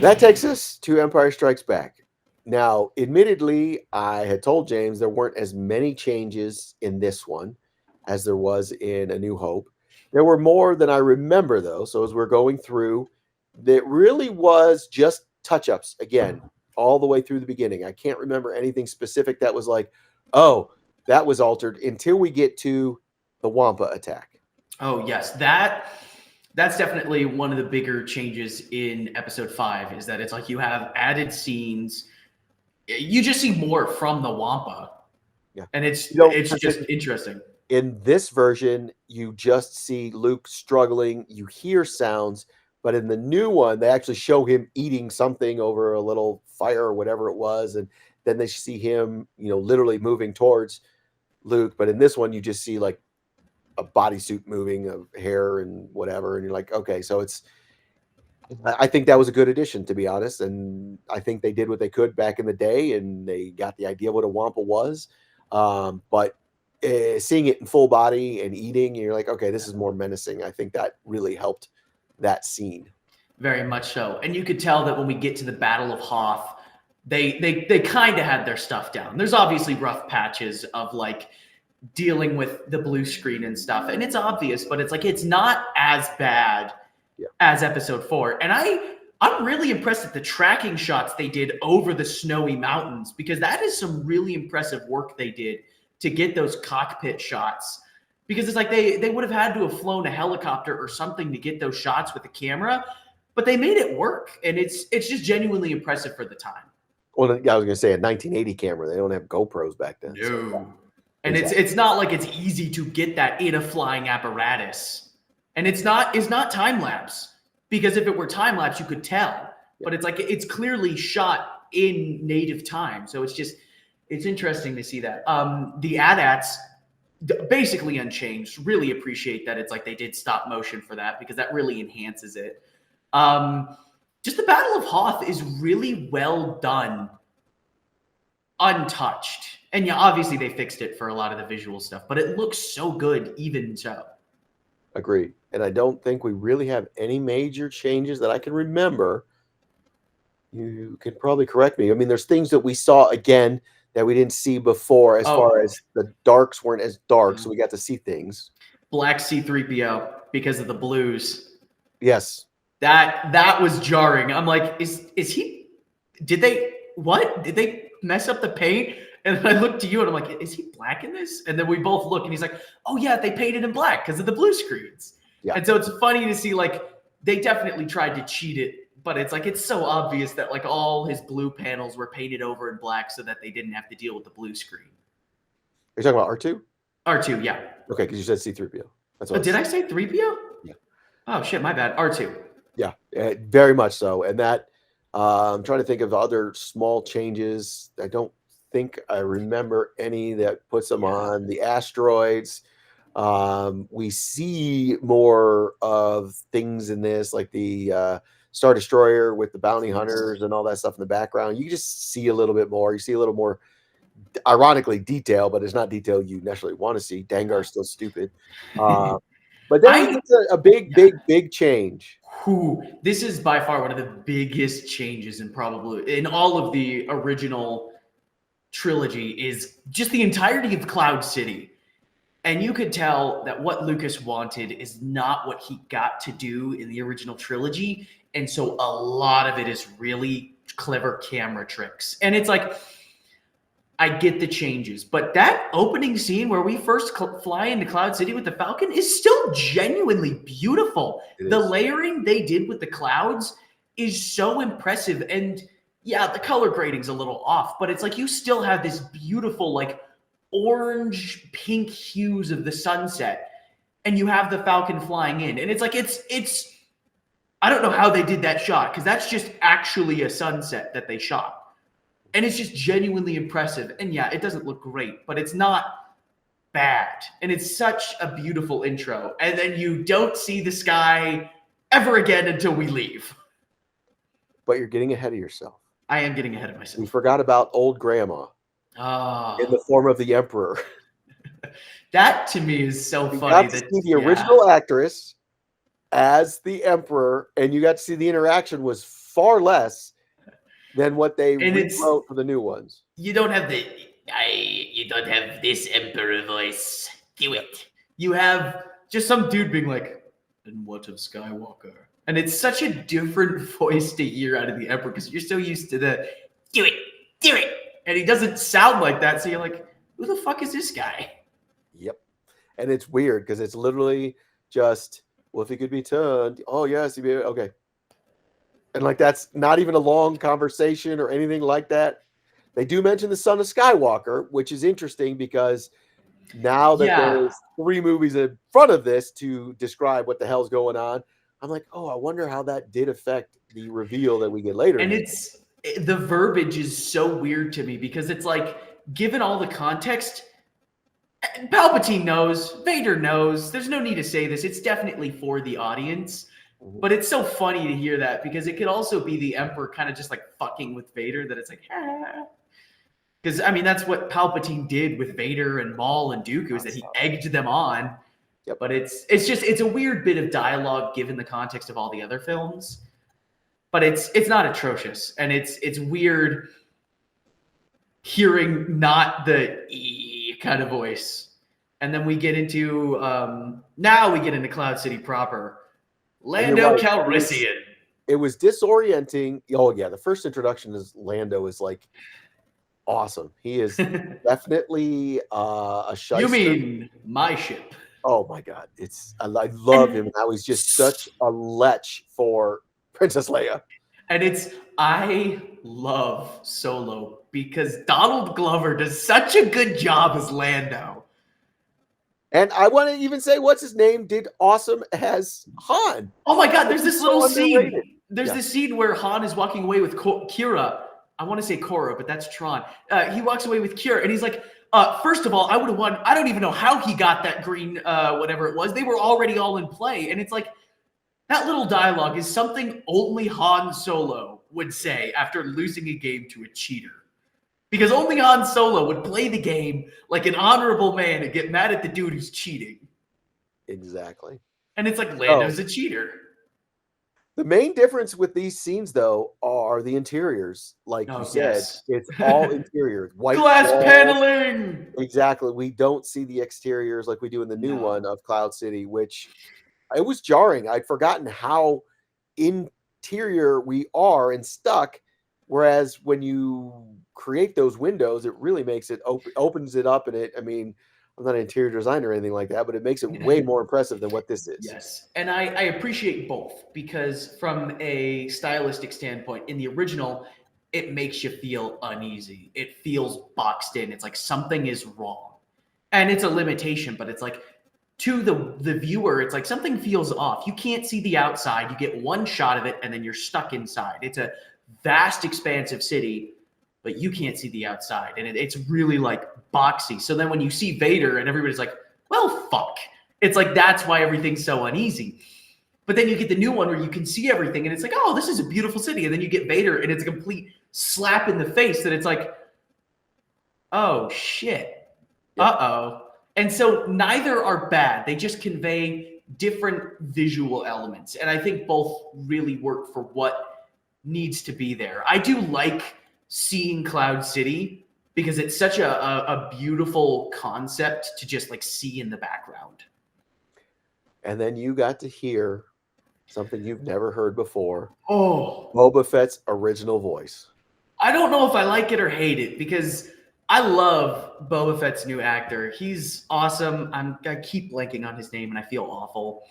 That takes us to Empire Strikes Back. Now, admittedly, I had told James there weren't as many changes in this one as there was in A New Hope. There were more than I remember, though. So as we're going through, that really was just touch ups again, all the way through the beginning. I can't remember anything specific that was like, oh, that was altered until we get to the Wampa attack. Oh yes, that's definitely one of the bigger changes in episode 5 is that it's like you have added scenes. You just see more from the Wampa, Yeah. and You know, it's just interesting. in this version, you just see Luke struggling. You hear sounds, but in the new one, they actually show him eating something over a little fire or whatever it was, and then they see him, literally moving towards Luke. But in this one, you just see like a bodysuit moving of hair and whatever, and you're like, okay, so it's. I think that was a good addition, to be honest, and I think they did what they could back in the day, and they got the idea of what a wampa was. But seeing it in full body and eating, you're like, okay, this is more menacing. I think that really helped that scene. Very much so, and you could tell that when we get to the Battle of Hoth, they kind of had their stuff down. There's obviously rough patches of like dealing with the blue screen and stuff, and it's obvious, but it's like it's not as bad Yeah. as episode 4. And I'm really impressed at the tracking shots they did over the snowy mountains, because that is some really impressive work they did to get those cockpit shots. Because it's like they would have had to have flown a helicopter or something to get those shots with the camera, but they made it work, and it's just genuinely impressive for the time. Well, I was going to say a 1980 camera. They don't have GoPros back then. No. So, And exactly. it's not like it's easy to get that in a flying apparatus. And it's not time lapse, because if it were time lapse, you could tell. But it's like it's clearly shot in native time. So it's interesting to see that. The AT-ATs basically unchanged. Really appreciate that it's like they did stop motion for that, because that really enhances it. Just the Battle of Hoth is really well done, untouched. And yeah, obviously they fixed it for a lot of the visual stuff, but it looks so good even so. Agreed. And I don't think we really have any major changes that I can remember. You can probably correct me. I mean, there's things that we saw again that we didn't see before, as far as the darks weren't as dark, so we got to see things. Black C-3PO because of the blues. Yes. That was jarring. I'm like, is he? Did they mess up the paint? And then I looked to you and I'm like, is he black in this? And then we both look and he's like, oh yeah, they painted him black because of the blue screens. Yeah. And so it's funny to see, like, they definitely tried to cheat it, but it's like it's so obvious that like all his blue panels were painted over in black so that they didn't have to deal with the blue screen. You're talking about R2? R2, yeah. Okay, because you said C-3PO. That's what did I say 3PO? Yeah. Oh shit, my bad. R2. Yeah, very much so. And that I'm trying to think of other small changes. I don't think I remember any that puts them on the asteroids. We see more of things in this, like the Star Destroyer with the bounty hunters and all that stuff in the background. You just see a little bit more. You see a little more, ironically, detail, but it's not detail you necessarily want to see. Dengar's still stupid. But then it's a big change. This is by far one of the biggest changes in all of the original trilogy, is just the entirety of Cloud City. And you could tell that what Lucas wanted is not what he got to do in the original trilogy. And so a lot of it is really clever camera tricks. And it's like, I get the changes, but that opening scene where we first fly into Cloud City with the Falcon is still genuinely beautiful. The layering they did with the clouds is so impressive. And yeah, the color grading's a little off, but it's like you still have this beautiful, like, orange pink hues of the sunset, and you have the Falcon flying in. And it's like, it's I don't know how they did that shot, because that's just actually a sunset that they shot. And it's just genuinely impressive. And yeah, it doesn't look great, but it's not bad. And it's such a beautiful intro. And then you don't see the sky ever again until we leave. But you're getting ahead of yourself. I am getting ahead of myself. We forgot about old grandma. In the form of the Emperor. That to me is so funny. Got to see the original actress as the Emperor, and you got to see the interaction was far less than what they And it's rewrote for the new ones. you don't have you don't have this emperor voice. Do it. You have just some dude being like, and what of Skywalker? And it's such a different voice to hear out of the emperor because you're so used to the do it, and he doesn't sound like that. So you're like, who the fuck is this guy? Yep. And it's weird because it's literally just, well, if he could be turned, oh yes, he'd be okay. And like that's not even a long conversation or anything like that. They do mention the son of Skywalker, which is interesting because now that Yeah. there's 3 movies in front of this to describe what the hell's going on, I'm like, oh, I wonder how that did affect the reveal that we get later. And it's the verbiage is so weird to me because it's like, given all the context, Palpatine knows, Vader knows. There's no need to say this. It's definitely for the audience. But it's so funny to hear that because it could also be the Emperor kind of just like fucking with Vader that it's like, because I mean that's what Palpatine did with Vader and Maul and Dooku is that he egged them on. Yep. But it's a weird bit of dialogue given the context of all the other films. But it's not atrocious, and it's weird hearing not the E kind of voice. And then we get into now we get into Cloud City proper. Lando right. Calrissian. It was disorienting. Oh yeah, the first introduction is Lando is like awesome. He is definitely a shyster. You mean my ship? Oh my god, I love him. Now he's just such a lech for Princess Leia. And I love Solo because Donald Glover does such a good job as Lando. And I want to even say, what's his name? Did awesome as Han. Oh my God, there's this little underrated. scene. There's this scene where Han is walking away with Kira. I want to say Korra, but that's Tron. He walks away with Kira, and he's like, first of all, I would have won. I don't even know how he got that green, whatever it was. They were already all in play. And it's like, that little dialogue is something only Han Solo would say after losing a game to a cheater. Because only Han Solo would play the game like an honorable man and get mad at the dude who's cheating. Exactly. And it's like Lando's a cheater. The main difference with these scenes, though, are the interiors. Like you said, it's all interiors. White glass walls. paneling. Exactly. We don't see the exteriors like we do in the new one of Cloud City, which it was jarring. I'd forgotten how interior we are and stuck. Whereas when you create those windows, it really makes it opens it up. And I mean, I'm not an interior designer or anything like that, but it makes it way more impressive than what this is. Yes. And I appreciate both because from a stylistic standpoint, in the original, it makes you feel uneasy. It feels boxed in. It's like something is wrong. And it's a limitation, but it's like to the viewer, it's like something feels off. You can't see the outside. You get one shot of it and then you're stuck inside. It's a vast, expansive city, but you can't see the outside. And it's really like boxy. So then when you see Vader and everybody's like, well, fuck. It's like, that's why everything's so uneasy. But then you get the new one where you can see everything and it's like, oh, this is a beautiful city. And then you get Vader and it's a complete slap in the face that it's like, oh, shit. Uh-oh. And so neither are bad. They just convey different visual elements. And I think both really work for what needs to be there. I do like seeing Cloud City because it's such a beautiful concept to just like see in the background. And then you got to hear something you've never heard before. Oh, Boba Fett's original voice. I don't know if I like it or hate it because I love Boba Fett's new actor. He's awesome. I keep blanking on his name and I feel awful.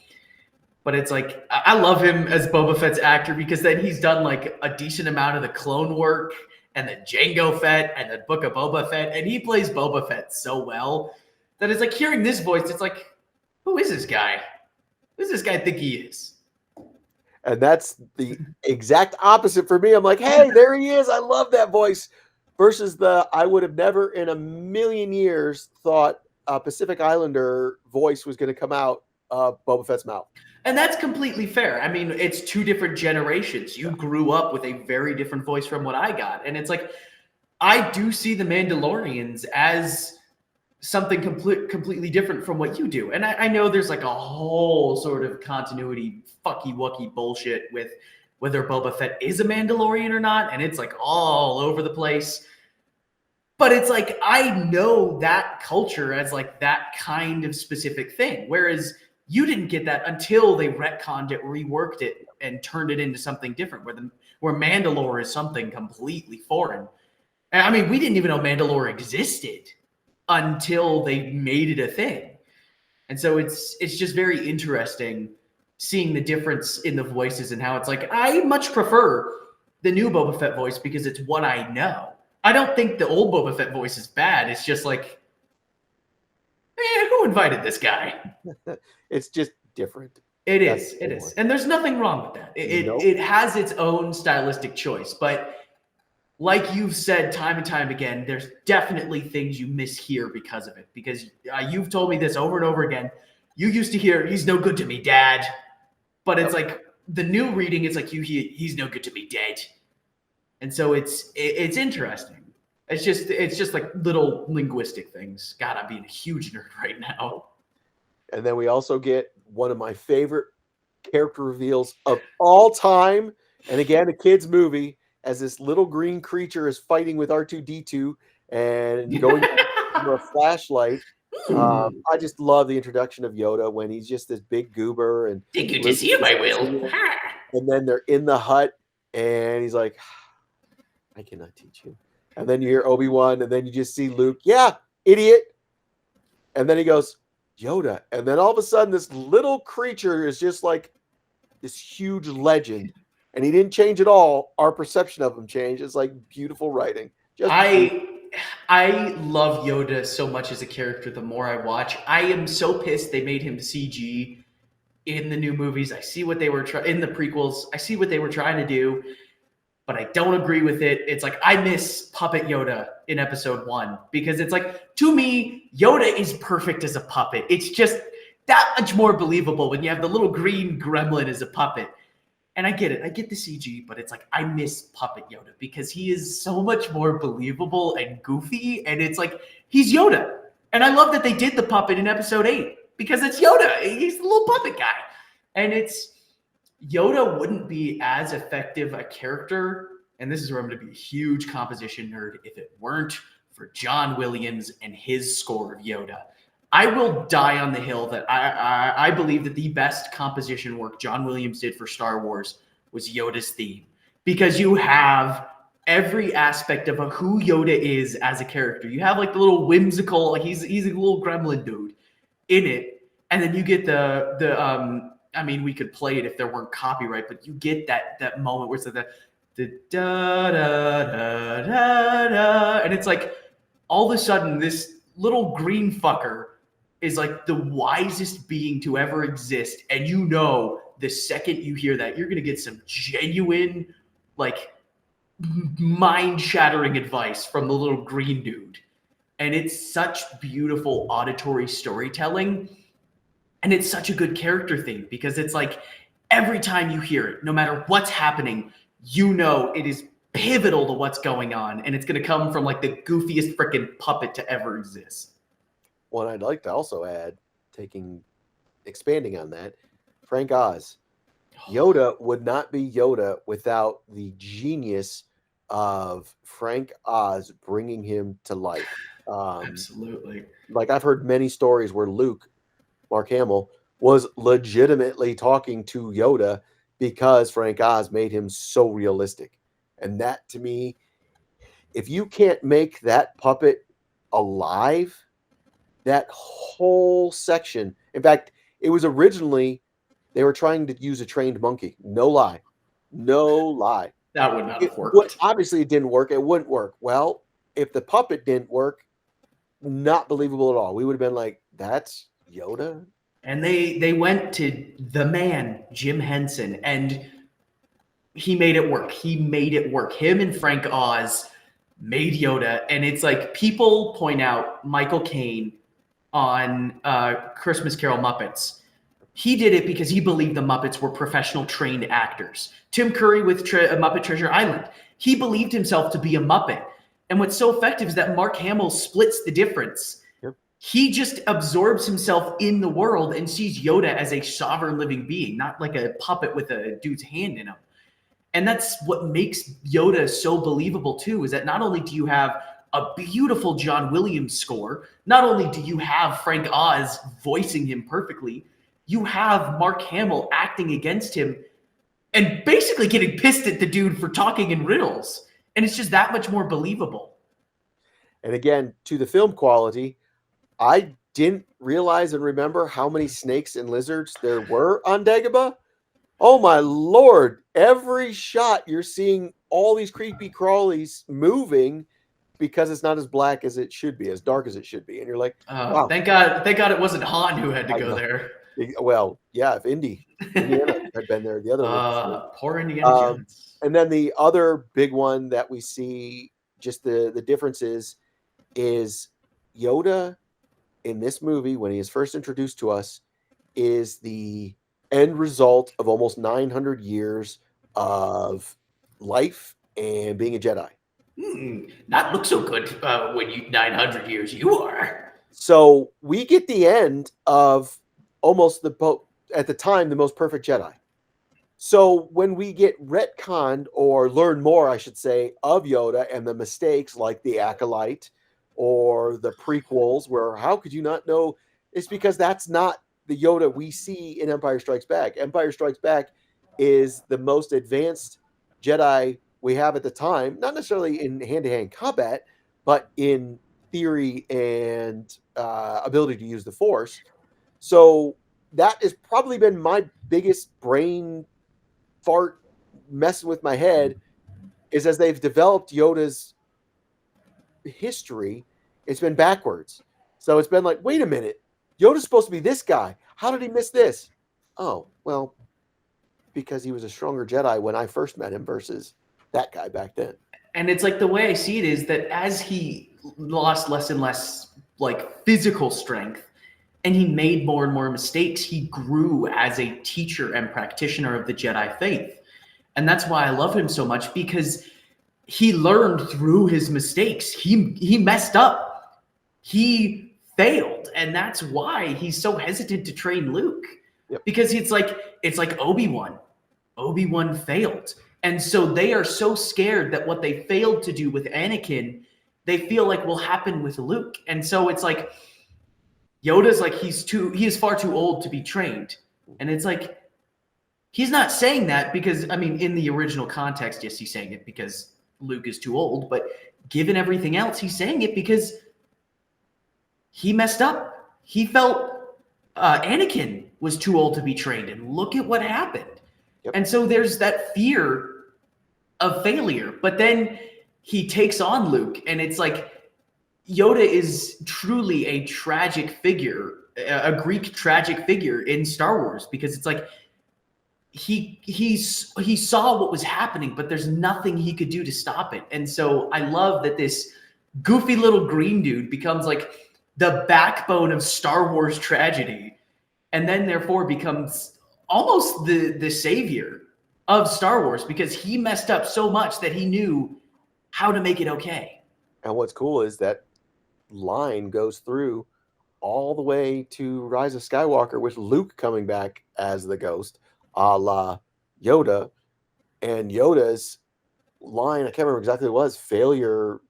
But it's like, I love him as Boba Fett's actor because then he's done like a decent amount of the Clone work and the Jango Fett and the Book of Boba Fett. And he plays Boba Fett so well that it's like hearing this voice, it's like, who is this guy? Who does this guy think he is? And that's the exact opposite for me. I'm like, hey, there he is. I love that voice. Versus I would have never in a million years thought a Pacific Islander voice was going to come out of Boba Fett's mouth. And that's completely fair. I mean, it's two different generations. You grew up with a very different voice from what I got. And it's like, I do see the Mandalorians as something completely different from what you do. And I know there's like a whole sort of continuity fucky-wucky bullshit with whether Boba Fett is a Mandalorian or not, and it's like all over the place. But it's like, I know that culture as like that kind of specific thing. Whereas you didn't get that until they retconned it, reworked it, and turned it into something different, where Mandalore is something completely foreign. And I mean, we didn't even know Mandalore existed until they made it a thing. And so it's just very interesting seeing the difference in the voices and how it's like, I much prefer the new Boba Fett voice because it's what I know. I don't think the old Boba Fett voice is bad. It's just like, who invited this guy? It's just different. It is. And there's nothing wrong with that. It has its own stylistic choice. But like you've said time and time again, there's definitely things you mishear because of it. Because you've told me this over and over again. You used to hear, he's no good to me, Dad. But it's like the new reading, it's like he's no good to me, Dad. And so it's interesting. It's just like little linguistic things. God, I'm being a huge nerd right now. And then we also get one of my favorite character reveals of all time. And again, a kid's movie, as this little green creature is fighting with R2-D2 and going through a flashlight. I just love the introduction of Yoda when he's just this big goober. And think you to see him, I will. And then they're in the hut, and he's like, I cannot teach you. And then you hear Obi-Wan, and then you just see Luke, yeah, idiot. And then he goes, Yoda. And then all of a sudden, this little creature is just like this huge legend. And he didn't change at all. Our perception of him changed. It's like beautiful writing. I love Yoda so much as a character the more I watch. I am so pissed they made him CG in the new movies. I see what they were in the prequels. I see what they were trying to do, but I don't agree with it. It's like, I miss Puppet Yoda in episode 1 because it's like, to me, Yoda is perfect as a puppet. It's just that much more believable when you have the little green gremlin as a puppet. And I get it. I get the CG, but it's like, I miss Puppet Yoda because he is so much more believable and goofy. And it's like, he's Yoda. And I love that they did the puppet in episode 8 because it's Yoda. He's the little puppet guy. And Yoda wouldn't be as effective a character. And this is where I'm going to be a huge composition nerd if it weren't for John Williams and his score of Yoda. I will die on the hill that I believe that the best composition work John Williams did for Star Wars was Yoda's theme, because you have every aspect of who Yoda is as a character. You have like the little whimsical, like he's a little gremlin dude in it, and then you get the I mean, we could play it if there weren't copyright, but you get that moment where it's like the da da da da da, and it's like all of a sudden this little green fucker is like the wisest being to ever exist. And you know, the second you hear that, you're going to get some genuine, like, mind-shattering advice from the little green dude. And it's such beautiful auditory storytelling. And it's such a good character thing because it's like every time you hear it, no matter what's happening, you know it is pivotal to what's going on. And it's going to come from like the goofiest freaking puppet to ever exist. One I'd like to also add, expanding on that, Frank Oz. Yoda would not be Yoda without the genius of Frank Oz bringing him to life. Absolutely. Like I've heard many stories where Luke, Mark Hamill, was legitimately talking to Yoda because Frank Oz made him so realistic. And that, to me, if you can't make that puppet alive, that whole section. In fact, it was originally, they were trying to use a trained monkey. No lie. That would not have worked. Obviously, it didn't work. It wouldn't work. Well, if the puppet didn't work, not believable at all. We would have been like, that's Yoda? And they went to the man, Jim Henson, and he made it work. Him and Frank Oz made Yoda. And it's like, people point out Michael Caine on Christmas Carol Muppets. He did it because he believed the Muppets were professional trained actors. Tim Curry with Muppet Treasure Island. He believed himself to be a Muppet. And what's so effective is that Mark Hamill splits the difference. Yep. He just absorbs himself in the world and sees Yoda as a sovereign living being, not like a puppet with a dude's hand in him. And that's what makes Yoda so believable too, is that not only do you have a beautiful John Williams score, not only do you have Frank Oz voicing him perfectly, you have Mark Hamill acting against him and basically getting pissed at the dude for talking in riddles. And it's just that much more believable. And again, to the film quality, I didn't realize and remember how many snakes and lizards there were on Dagobah. Oh my Lord. Every shot you're seeing all these creepy crawlies moving because it's not as black as it should be, as dark as it should be. And you're like, wow. Thank God it wasn't Han who had to I go know. there. Well, yeah, if Indiana had been there, the other one. Poor Indiana Jones. And then the other big one that we see, just the differences, is Yoda in this movie, when he is first introduced to us, is the end result of almost 900 years of life and being a Jedi. Not look so good when you 900 years you are. So we get the end of almost at the time, the most perfect Jedi. So when we get retconned, or learn more, I should say, of Yoda and the mistakes like the Acolyte or the prequels, where how could you not know? It's because that's not the Yoda we see in Empire Strikes Back. Empire Strikes Back is the most advanced Jedi we have at the time, not necessarily in hand-to-hand combat, but in theory and ability to use the Force. So that has probably been my biggest brain fart messing with my head, is as they've developed Yoda's history, it's been backwards. So it's been like, wait a minute, Yoda's supposed to be this guy. How did he miss this? Oh, well, because he was a stronger Jedi when I first met him versus that guy back then. And it's like, the way I see it is that as he lost less and less like physical strength, and he made more and more mistakes, he grew as a teacher and practitioner of the Jedi faith. And that's why I love him so much, because he learned through his mistakes. He messed up. He failed. And that's why he's so hesitant to train Luke. Yep. Because it's like Obi-Wan. Obi-Wan failed. And so they are so scared that what they failed to do with Anakin, they feel like will happen with Luke. And so it's like, Yoda's like, he is far too old to be trained. And it's like, he's not saying that because, I mean, in the original context, yes, he's saying it because Luke is too old. But given everything else, he's saying it because he messed up. He felt Anakin was too old to be trained. And look at what happened. Yep. And so there's that fear of failure. But then he takes on Luke. And it's like, Yoda is truly a tragic figure, a Greek tragic figure in Star Wars, because it's like he saw what was happening, but there's nothing he could do to stop it. And so I love that this goofy little green dude becomes like the backbone of Star Wars tragedy, and then therefore becomes almost the savior of Star Wars, because he messed up so much that he knew how to make it okay. And what's cool is that line goes through all the way to Rise of Skywalker, with Luke coming back as the ghost, a la Yoda. And Yoda's line, I can't remember exactly what it was, failure.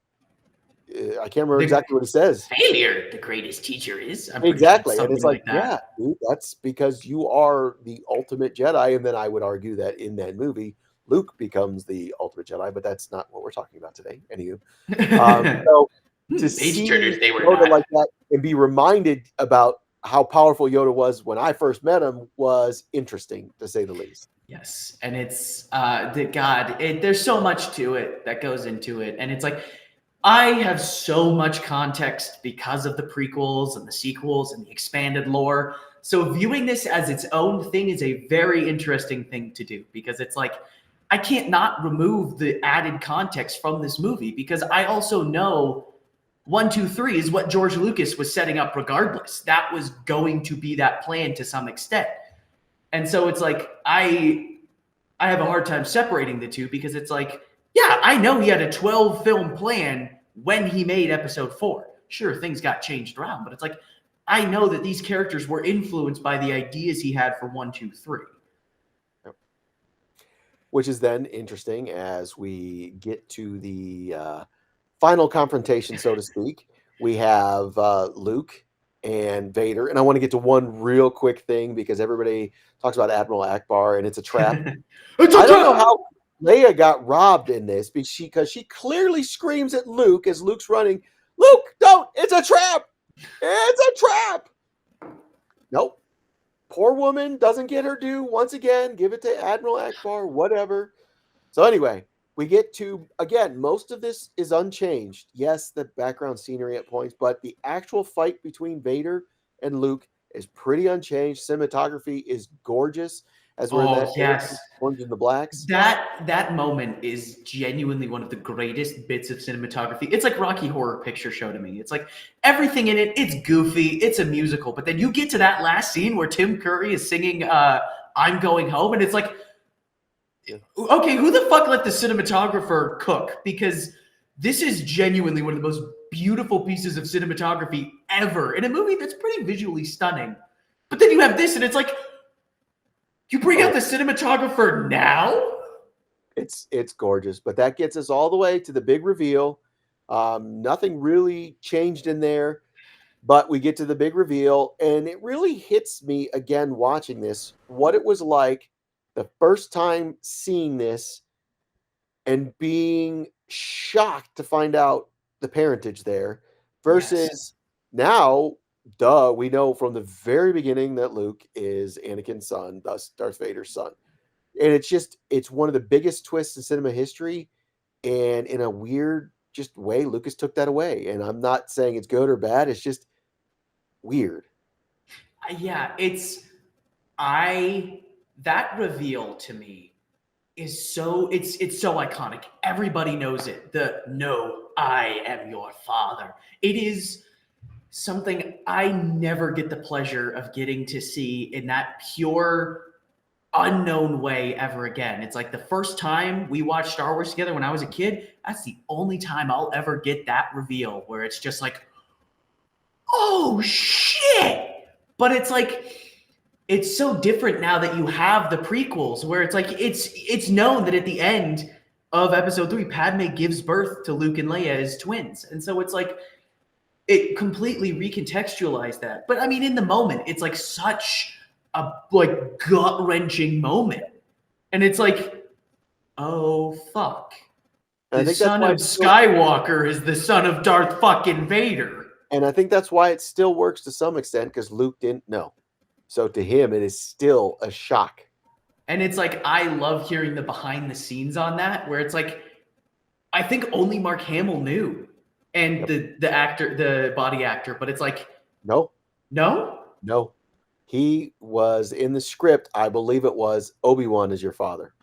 I can't remember exactly what it says. Failure, the greatest teacher is. Exactly. And it's like yeah, dude, that's because you are the ultimate Jedi. And then I would argue that in that movie, Luke becomes the ultimate Jedi, but that's not what we're talking about today. Anywho. So to see Yoda like that and be reminded about how powerful Yoda was when I first met him was interesting, to say the least. Yes. And it's there's so much to it that goes into it. And it's like, I have so much context because of the prequels and the sequels and the expanded lore. So viewing this as its own thing is a very interesting thing to do, because it's like, I can't not remove the added context from this movie, because I also know 1, 2, 3 is what George Lucas was setting up regardless. That was going to be that plan to some extent. And so it's like, I have a hard time separating the two, because it's like, yeah, I know he had a 12 film plan when he made episode 4. Sure, things got changed around, but it's like, I know that these characters were influenced by the ideas he had for 1, 2, 3. which is then interesting as we get to the final confrontation, so to speak. We have Luke and Vader, and I want to get to one real quick thing because everybody talks about Admiral Akbar, and it's a trap. It's I a don't know trap! how Leia got robbed in this because she clearly screams at Luke as Luke's running, Luke, don't! It's a trap! It's a trap! Nope. Poor woman doesn't get her due once again. Give it to Admiral Akbar, whatever. So anyway, we get to, again, most of this is unchanged. Yes, the background scenery at points, but the actual fight between Vader and Luke is pretty unchanged. Cinematography is gorgeous as we're in Oh, that yes. orange and the blacks. That moment is genuinely one of the greatest bits of cinematography. It's like Rocky Horror Picture Show to me. It's like everything in it, it's goofy, it's a musical, but then you get to that last scene where Tim Curry is singing I'm Going Home, and it's like, okay, who the fuck let the cinematographer cook? Because this is genuinely one of the most beautiful pieces of cinematography ever in a movie that's pretty visually stunning. But then you have this, and it's like, you bring out the cinematographer now? It's gorgeous, but that gets us all the way to the big reveal. Nothing really changed in there, but we get to the big reveal, and it really hits me again watching this what it was like the first time seeing this and being shocked to find out the parentage there versus now, duh, we know from the very beginning that Luke is Anakin's son, thus Darth Vader's son. And it's one of the biggest twists in cinema history. And in a weird just way, Lucas took that away. And I'm not saying it's good or bad. It's just weird. Yeah, that reveal to me is so it's so iconic. Everybody knows it. The no, I am your father. It is something I never get the pleasure of getting to see in that pure unknown way ever again. It's like the first time we watched Star Wars together when I was a kid, that's the only time I'll ever get that reveal where it's just like, oh shit. But it's like, it's so different now that you have the prequels where it's like, it's known that at the end of episode 3, Padme gives birth to Luke and Leia as twins. And so it's like, it completely recontextualized that. But I mean, in the moment, it's like such a like gut-wrenching moment. And it's like, oh fuck. The son of Skywalker is the son of Darth fucking Vader. And I think that's why it still works to some extent, because Luke didn't know. So to him, it is still a shock. And it's like, I love hearing the behind the scenes on that, where it's like, I think only Mark Hamill knew. And the actor, the body actor, but it's like, no. He was in the script. I believe it was Obi-Wan is your father.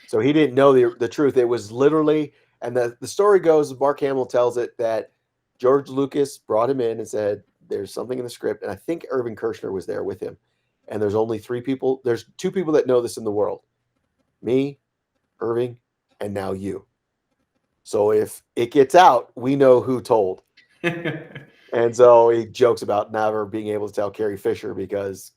So he didn't know the truth. It was literally, and the story goes, Mark Hamill tells it, that George Lucas brought him in and said, there's something in the script. And I think Irving Kershner was there with him. And there's only 3 people. There's 2 people that know this in the world. Me, Irving, and now you. So if it gets out, we know who told. And so he jokes about never being able to tell Carrie Fisher because,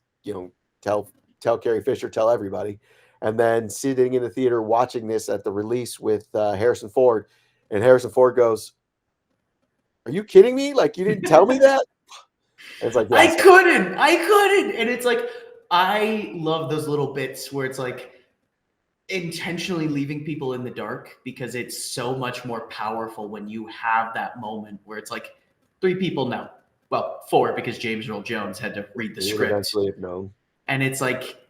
tell Carrie Fisher, tell everybody. And then sitting in the theater watching this at the release with Harrison Ford. And Harrison Ford goes, are you kidding me? Like, you didn't tell me that? And it's like, yes. I couldn't. And it's like, I love those little bits where it's like intentionally leaving people in the dark, because it's so much more powerful when you have that moment where it's like 3 people know. Well, 4, because James Earl Jones had to read the script. Eventually have known. And it's like,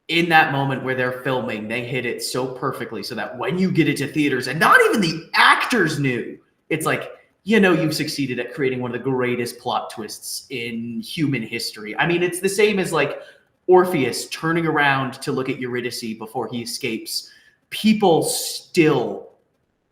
in that moment where they're filming, they hit it so perfectly so that when you get it to theaters, and not even the actors knew, it's like, you've succeeded at creating one of the greatest plot twists in human history. I mean, it's the same as like Orpheus turning around to look at Eurydice before he escapes. People still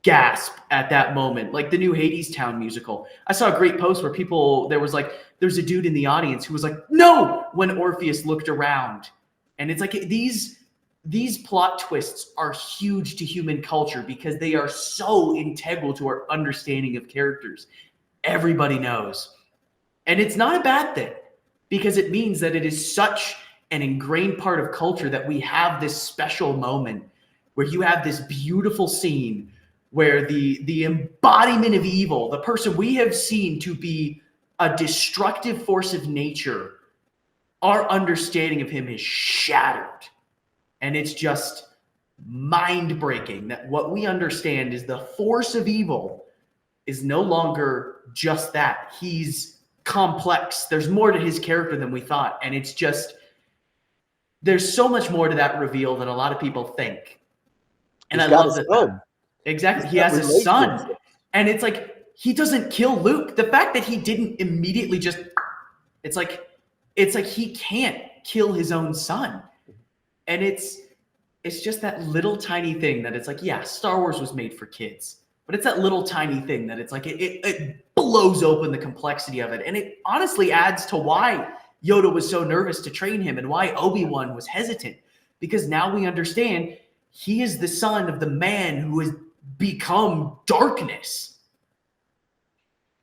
gasp at that moment. Like the new Hades Town musical. I saw a great post where there's a dude in the audience who was like, no, when Orpheus looked around. And it's like, these plot twists are huge to human culture because they are so integral to our understanding of characters. Everybody knows. And it's not a bad thing, because it means that it is such an ingrained part of culture that we have this special moment where you have this beautiful scene where the embodiment of evil, the person we have seen to be a destructive force of nature, our understanding of him is shattered. And it's just mind-breaking that what we understand is the force of evil is no longer just that. He's complex. There's more to his character than we thought. And it's just, there's so much more to that reveal than a lot of people think. And I love that. Exactly. He has a son. And it's like, he doesn't kill Luke. The fact that he didn't immediately just, it's like he can't kill his own son. And it's just that little tiny thing that it's like, yeah, Star Wars was made for kids. But it's that little tiny thing that it's like, it blows open the complexity of it. And it honestly adds to why Yoda was so nervous to train him and why Obi-Wan was hesitant. Because now we understand he is the son of the man who has become darkness.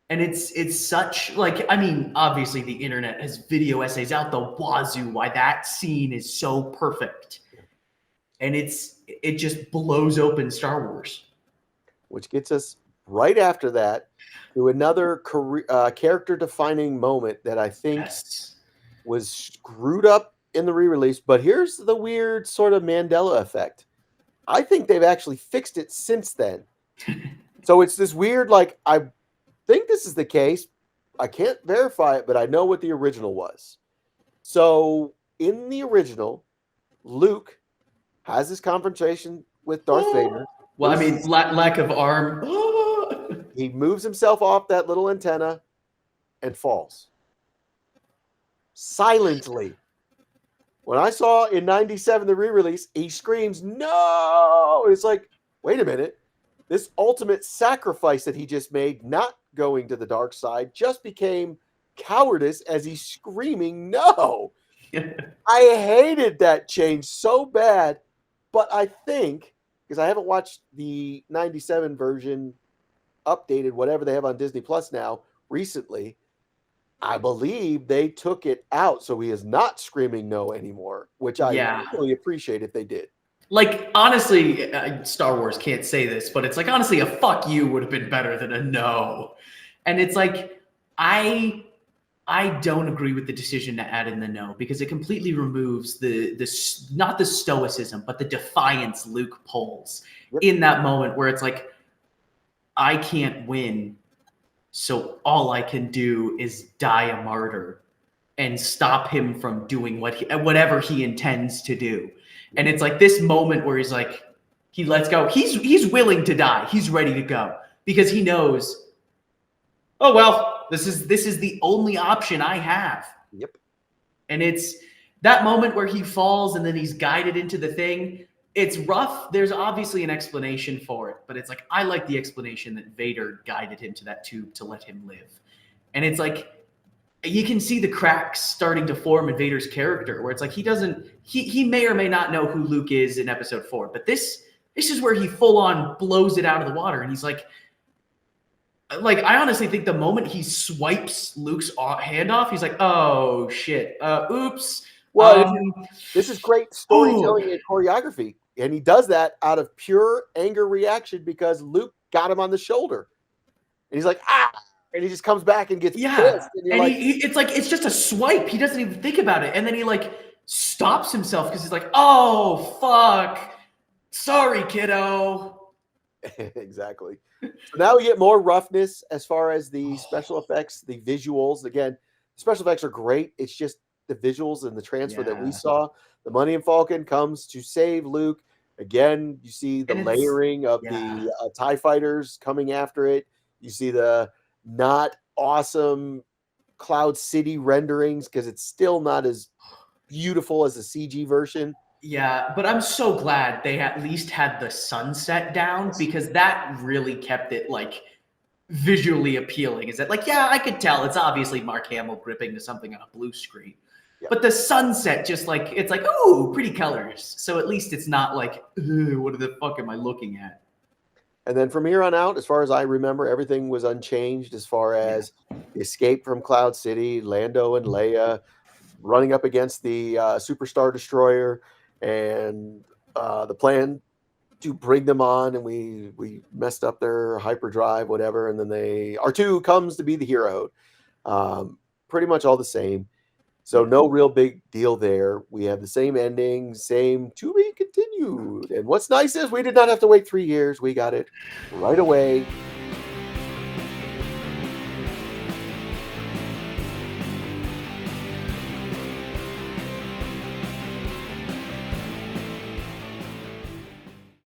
And it's such, like, I mean, obviously the internet has video essays out the wazoo why that scene is so perfect. And it just blows open Star Wars. Which gets us right after that to another character-defining moment that I think was screwed up in the re-release. But here's the weird sort of Mandela effect. I think they've actually fixed it since then. So it's this weird, like, I think this is the case. I can't verify it, but I know what the original was. So in the original, Luke has this confrontation with Darth Vader. Well, I mean, lack of arm. He moves himself off that little antenna and falls. Silently. When I saw in 97 the re-release, he screams, "No!" It's like, wait a minute. This ultimate sacrifice that he just made, not going to the dark side, just became cowardice as he's screaming, "No!" I hated that change so bad, but I think, because I haven't watched the 97 version updated, whatever they have on Disney Plus now, recently, I believe they took it out, so he is not screaming no anymore, which I really appreciate if they did. Like, honestly, Star Wars can't say this, but it's like, honestly, a fuck you would have been better than a no. And it's like, I don't agree with the decision to add in the no, because it completely removes the not the stoicism, but the defiance Luke pulls in that moment where it's like, I can't win, so all I can do is die a martyr and stop him from doing whatever he intends to do. And it's like this moment where he's like, he lets go. He's willing to die. He's ready to go because he knows, oh, well, this is the only option I have. Yep. And it's that moment where he falls and then he's guided into the thing. It's rough. There's obviously an explanation for it, but it's like, I like the explanation that Vader guided him to that tube to let him live. And it's like, you can see the cracks starting to form in Vader's character where it's like, he may or may not know who Luke is in episode 4, but this is where he full on blows it out of the water. And he's like, I honestly think the moment he swipes Luke's hand off, he's like, oh shit, oops. Well, this is great storytelling and choreography. And he does that out of pure anger reaction because Luke got him on the shoulder. And he's like, ah! And he just comes back and gets pissed. And it's like, it's just a swipe. He doesn't even think about it. And then he stops himself because he's like, oh, fuck. Sorry, kiddo. Exactly. So now we get more roughness as far as the special effects, the visuals. Again, the special effects are great. It's just the visuals and the transfer that we saw. The Millennium Falcon comes to save Luke. Again, you see the layering of the TIE fighters coming after it. You see the not awesome Cloud City renderings because it's still not as beautiful as the CG version. Yeah, but I'm so glad they at least had the sunset down because that really kept it visually appealing. Is that I could tell it's obviously Mark Hamill gripping to something on a blue screen. Yep. But the sunset just it's like, ooh, pretty colors. So at least it's not like, what the fuck am I looking at? And then from here on out, as far as I remember, everything was unchanged as far as the escape from Cloud City, Lando and Leia, running up against the superstar destroyer, and the plan to bring them on, and we messed up their hyperdrive, whatever, and then they R2 comes to be the hero. Um, Pretty much all the same. So Yeah. no real big deal there. We have the same ending, same to be continued. And what's nice is we did not have to wait 3 years. We got it right away.